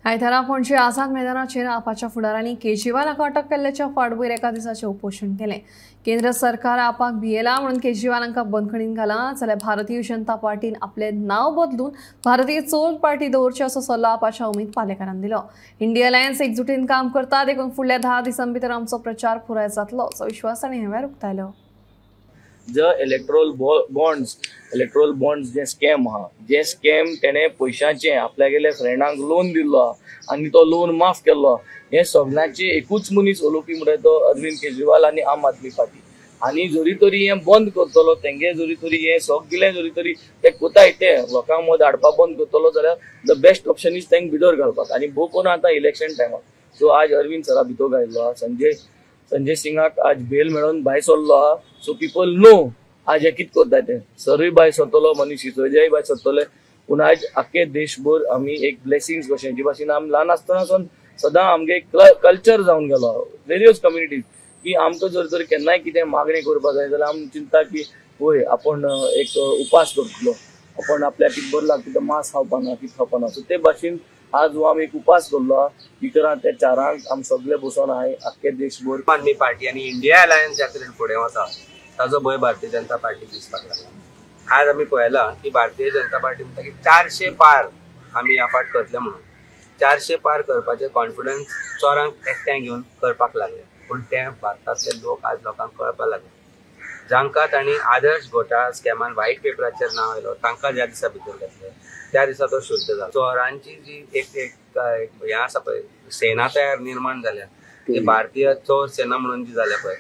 आयतारा पणजे आझाद मैदानाचेर आपाच्या फुडाऱ्यांनी केजरीवालाक अटक केल्ल्याच्या फाटभुंयेर एका दिसाचें उपोशण केलें। केंद्र सरकार आपाक भियेला म्हणून केजरीवालांका बंदखणींत घाला जाल्यार भारतीय जनता पार्टीन आपले नांव बदलून भारतीय चोर पार्टी दवरची असो सल्लो आपाच्या उमेद पालेकारांनी दिलो। इंडिया अलायन्स एकजुटीन काम करता देखून फुडल्या 10 दिसां भितर आमचो प्रचार पुराय जातलो असो विश्वास तांणी ह्या वेळार उक्तायलो। जो इलेक्ट्रोल बॉन्ड्स जे स्कॅम आहा, जे स्कॅम तेणे पैशांचे आपल्यागेले फ्रेंडांक लोन दिल्लो आनी तो लोन माफ केल्लो, हे सगळ्यांचे एकूच मनीस उलोवपी म्हणजे तो अरविंद केजरीवाल आनी आम आदमी पार्टी। आनी जरी तरी हे बंद करतलो, तेंगे जरी तरी हे सगळे जरी तरी ते कोताय ते लोकांक मत हाडपा बंद करतलो जाल्यार द बेस्ट ऑप्शन इज तेंक भितर घालपाक। आनी भोव कोण आतां इलेक्शन टायमार सो आज अरविंद सरा भितर घायल्लो आहा, संजय सिंगाक आज बेल मेळोन भायर सरलो आहा। सो पीपल नो आज हे कित करता ते, सरूय भायर सरतलो, मनीस सिसोदियाय भायर सरतले, पूण आज आख्खे देशभर आमी एक ब्लेसिंग्स कशें जे भाशेन आमी ल्हान आसतनासून सदां आमगे एक कल्चर जावन गेलो वेरियस कम्युनिटीज की आमकां जर तर केन्नाय कितें मागणी करपा जाय जाल्यार आमी चिंता की वय आपण एक उपास करतलो, आपण आपल्या कितें बरं लागता कितें मांस खावपाना कितें खावपाना। सो ते भाशेन आज हो आमी एक उपास करलो आहा। इकरा ते 4 आमी सगळे बसून आहाय आख्खे देशभर। आम आदमी पार्टी आनी इंडिया अलायन्स ज्या तरेन फुडें वता ताजो भंय भारतीय जनता पार्टी दिसपाक लागला। आज आमी पळयलां की भारतीय जनता पार्टी म्हणटा की 400 पार आमी ह्या फाट करतले म्हणून 400 पार करपाचे कॉन्फिडन्स चोरांक एकठांय घेवन करपाक लागले, पूण ते भारतांतले लोक आज लोकांक कळपाक लागले। जांकां तांणी आदर्श घोटाळा स्कॅमान व्हाईट पेपराचेर नांव आयलो तांकां ज्या दिसा भितर घेतले त्या दिसा तो शुद्ध जालो। चोरांची जी एक हें आसा पळय सेना तयार निर्माण जाल्या, ती भारतीय चोर सेना म्हणून जी जाल्या पळय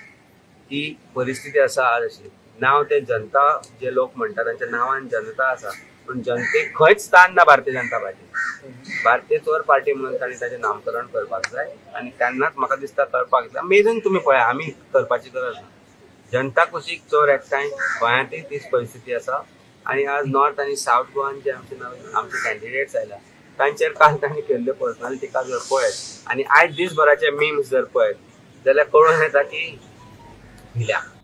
ती परिस्थिती आसा आज अशी। नांव ते जनता जे लोक म्हणटा तांच्या नांवान जनता आसा, पूण जनतेक खंयच स्थान ना भारतीय जनता पार्टी। भारतीय चोर पार्टी म्हणून तांणी ताचें नामकरण करपाक जाय आनी तेन्नाच म्हाका दिसता कळपाक जाय। मेजून तुमी पळया, आमी करपाची गरज ना। जनता कुशीक चोर एकठांय, गोंयांतूय तीच परिस्थिती आसा। आनी आज नॉर्थ आनी सावथ गोवान जे आमचे कॅन्डिडेट्स आयला तांचेर काल तांणी केल्ल्यो पर्सनॅलिटीका जर पळयत आनी आयज दिसभराचे मिम्स जर पळयत जाल्यार कळून येता की भिल्या।